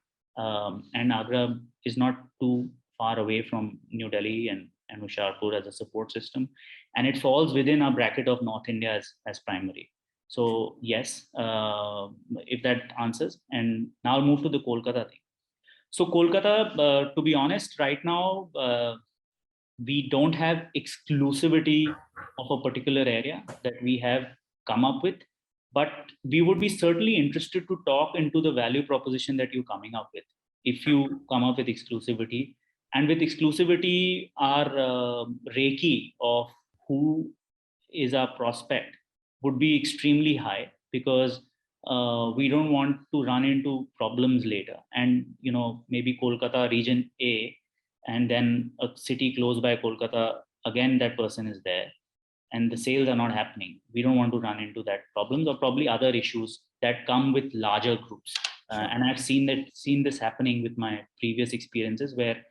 And Agra is not too far away from New Delhi and Hoshiarpur as a support system, and it falls within our bracket of North India as primary. So yes, if that answers. And now I'll move to the Kolkata thing. So Kolkata, to be honest, right now, we don't have exclusivity of a particular area that we have come up with, but we would be certainly interested to talk into the value proposition that you're coming up with. If you come up with exclusivity, and with exclusivity, our Reiki of who is our prospect would be extremely high, because we don't want to run into problems later. And maybe Kolkata region A, and then a city close by Kolkata, again that person is there, and the sales are not happening. We don't want to run into that problems, or probably other issues that come with larger groups. And I've seen this happening with my previous experiences, where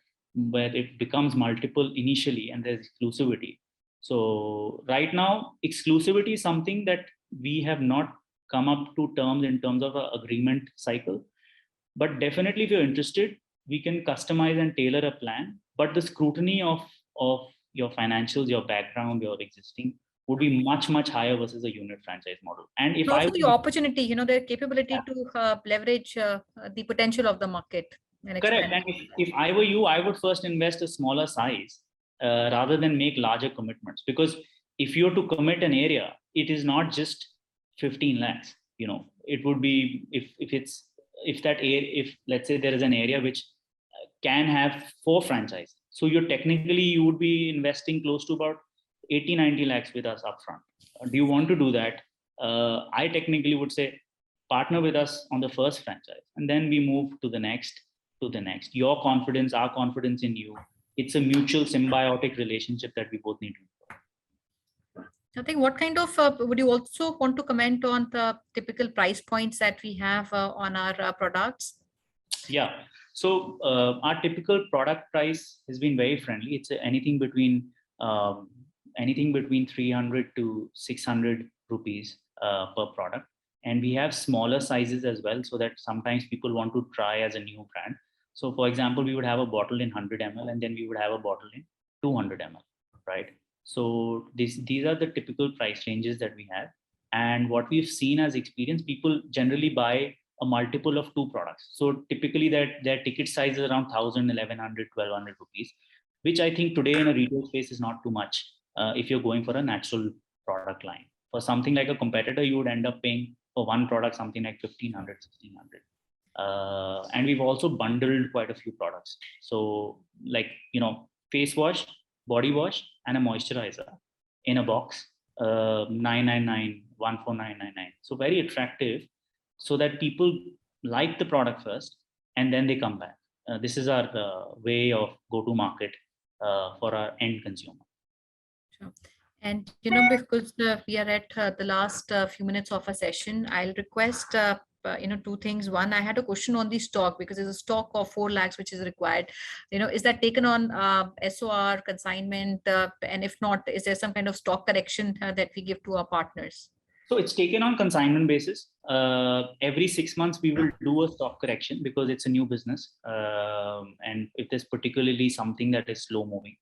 it becomes multiple initially and there's exclusivity. So right now, exclusivity is something that we have not come up to terms in terms of an agreement cycle. But definitely, if you're interested, we can customize and tailor a plan. But the scrutiny of your financials, your background, your existing would be much, much higher versus a unit franchise model. And if also the opportunity, their capability to leverage the potential of the market. Correct. And if I were you, I would first invest a smaller size rather than make larger commitments. Because if you're to commit an area, it is not just 15 lakhs. It would be if let's say there is an area which can have 4 franchise. So you would be investing close to about 80-90 lakhs with us upfront. Do you want to do that? I technically would say partner with us on the first franchise, and then we move to the next. Your confidence, our confidence in you. It's a mutual symbiotic relationship that we both need to do. I think what kind of, would you also want to comment on the typical price points that we have on our products? Yeah. So our typical product price has been very friendly. It's anything between 300 to 600 rupees per product. And we have smaller sizes as well, so that sometimes people want to try as a new brand. So for example, we would have a bottle in 100 ml, and then we would have a bottle in 200 ml, right? So these are the typical price ranges that we have. And what we've seen as experience, people generally buy a multiple of 2 products. So typically their ticket size is around 1,000, 1,100, 1,200 rupees, which I think today in a retail space is not too much if you're going for a natural product line. For something like a competitor, you would end up paying for one product something like 1,500, 1,600. And we've also bundled quite a few products. So like, face wash, body wash, and a moisturizer in a box, 999, 14999. So very attractive, so that people like the product first and then they come back. This is our way of go-to-market for our end consumer. Sure. And because we are at the last few minutes of a session, I'll request 2 things. One, I had a question on the stock, because there's a stock of 4 lakhs which is required. Is that taken on SOR consignment? And if not, is there some kind of stock correction that we give to our partners? So it's taken on consignment basis. Every 6 months, we will do a stock correction because it's a new business. And if there's particularly something that is slow moving,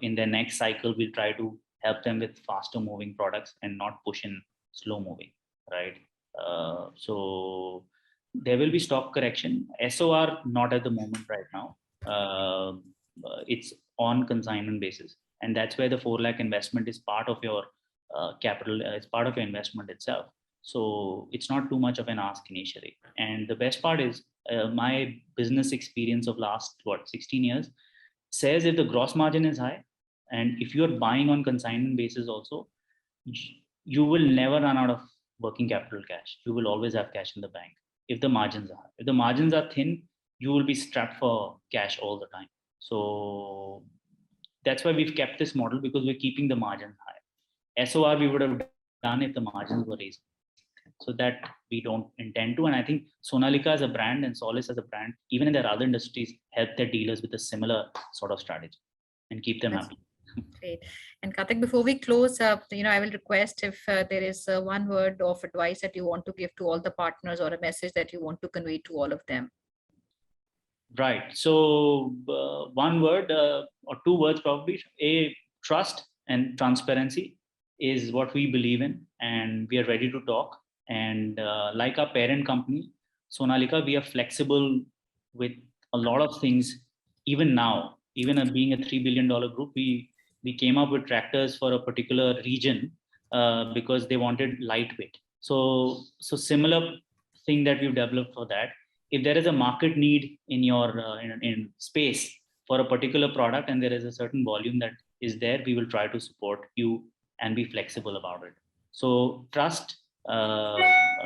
in the next cycle, we'll try to help them with faster moving products and not push in slow moving, right? So there will be stock correction. SOR not at the moment right now. It's on consignment basis. And that's where the 4 lakh investment is part of your capital, it's part of your investment itself. So it's not too much of an ask initially. And the best part is my business experience of last 16 years says if the gross margin is high, and if you're buying on consignment basis also, you will never run out of working capital cash. You will always have cash in the bank if the margins are high. If the margins are thin, you will be strapped for cash all the time. So that's why we've kept this model, because we're keeping the margins high. SOR we would have done if the margins were raised. So that we don't intend to. And I think Sonalika as a brand and Solace as a brand, even in their other industries, help their dealers with a similar sort of strategy and keep them happy. Great. And Karthik, before we close, I will request if there is one word of advice that you want to give to all the partners, or a message that you want to convey to all of them. Right. So one word or 2 words probably. Trust and transparency is what we believe in, and we are ready to talk. And like our parent company, Sonalika, we are flexible with a lot of things. Even now, even being a $3 billion group, we we came up with tractors for a particular region because they wanted lightweight. So similar thing that we've developed for that. If there is a market need in your in space for a particular product and there is a certain volume that is there, we will try to support you and be flexible about it. So trust,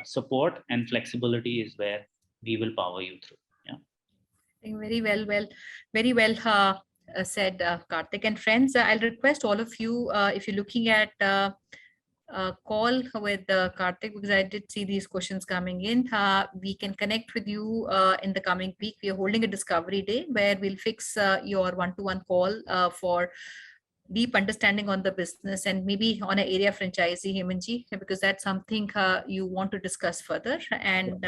support, and flexibility is where we will power you through. Yeah. Very well said, Karthik. And friends, I'll request all of you, if you're looking at call with Karthik, because I did see these questions coming in. We can connect with you in the coming week. We are holding a discovery day where we'll fix your one-to-one call for deep understanding on the business and maybe on an area franchisee, Hemanji, because that's something you want to discuss further. And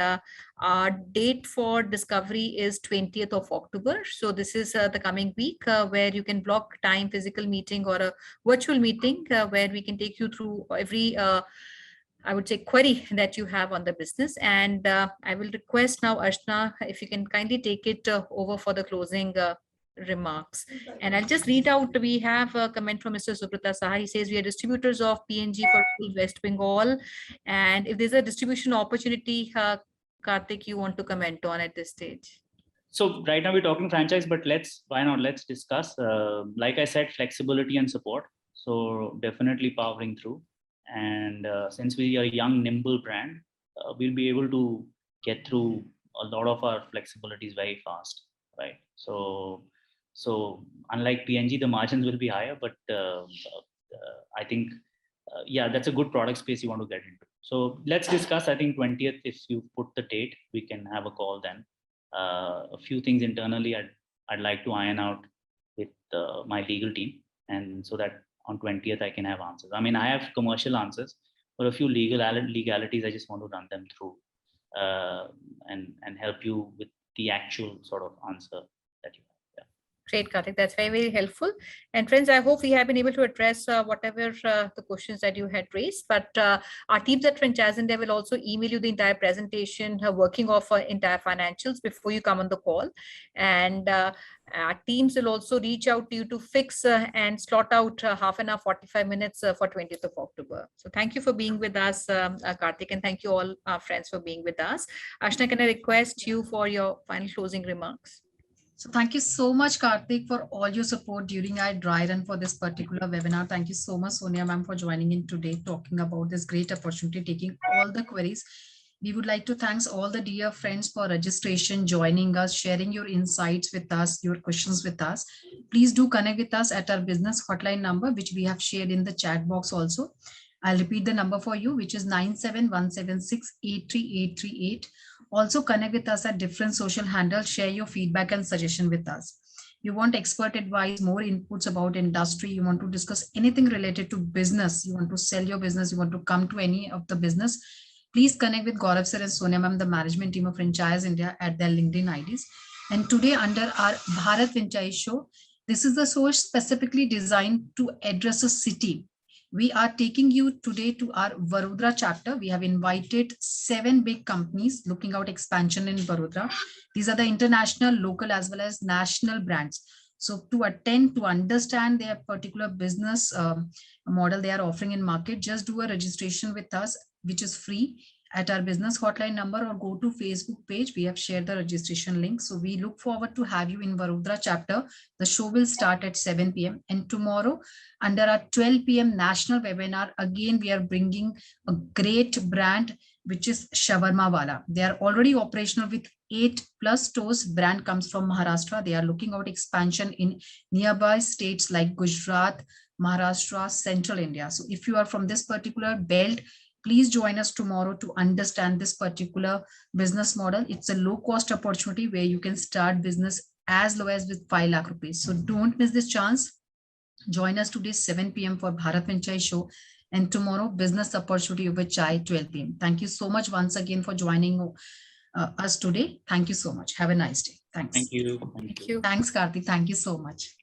our date for discovery is 20th of October. So this is the coming week where you can block time, physical meeting or a virtual meeting where we can take you through every I would say query that you have on the business. And I will request now, Archana, if you can kindly take it over for the closing remarks. And I'll just read out, we have a comment from Mr. Subrata Saha. He says, we are distributors of PNG for West Bengal. And if there's a distribution opportunity, Karthik, you want to comment on at this stage? So right now we're talking franchise, but why not? Let's discuss. Like I said, flexibility and support. So definitely powering through. And since we are a young, nimble brand, we'll be able to get through a lot of our flexibilities very fast, right? So unlike PNG, the margins will be higher, but I think, yeah, that's a good product space you want to get into. So let's discuss. I think 20th, if you put the date, we can have a call then. A few things internally I'd like to iron out with my legal team, and so that on 20th I can have answers. I mean, I have commercial answers, but a few legalities I just want to run them through and help you with the actual sort of answer that you have. Yeah. Great, Karthik. That's very helpful. And friends, I hope we have been able to address whatever the questions that you had raised. But our teams at Franchise India will also email you the entire presentation, working off entire financials before you come on the call. And our teams will also reach out to you to fix and slot out half an hour, 45 minutes for 20th of October. So thank you for being with us, Karthik, and thank you all our friends for being with us. Ashna, can I request you for your final closing remarks? So thank you so much, Karthik, for all your support during our dry run for this particular webinar. Thank you so much, Sonia ma'am, for joining in today, talking about this great opportunity, taking all the queries. We would like to thank all the dear friends for registration, joining us, sharing your insights with us, your questions with us. Please do connect with us at our business hotline number, which we have shared in the chat box also. I'll repeat the number for you, which is 97176838838. Also connect with us at different social handles, share your feedback and suggestion with us. You want expert advice, more inputs about industry, you want to discuss anything related to business, you want to sell your business, you want to come to any of the business, please connect with Gaurav sir and Sonia ma'am, the management team of Franchise India, at their LinkedIn IDs. And today under our Bharat Franchise Show, this is the show specifically designed to address a city. We are taking you today to our Vadodara chapter. We have invited 7 big companies looking out expansion in Vadodara. These are the international, local, as well as national brands. So to attend, to understand their particular business model they are offering in market, just do a registration with us, which is free, at our business hotline number, or go to Facebook page. We have shared the registration link. So we look forward to have you in Vadodara chapter. The show will start at 7 p.m. And tomorrow, under our 12 p.m. national webinar, again, we are bringing a great brand, which is Shawarma Wala. They are already operational with 8+ stores. Brand comes from Maharashtra. They are looking out expansion in nearby states like Gujarat, Maharashtra, Central India. So if you are from this particular belt, please join us tomorrow to understand this particular business model. It's a low cost opportunity where you can start business as low as with 5 lakh rupees. So don't miss this chance. Join us today 7 p.m. for Bharat Franchise Show, and tomorrow business opportunity over chai 12 p.m. Thank you so much once again for joining us today. Thank you so much. Have a nice day. Thanks. Thank you. Thank you. Thanks, Karthik. Thank you so much.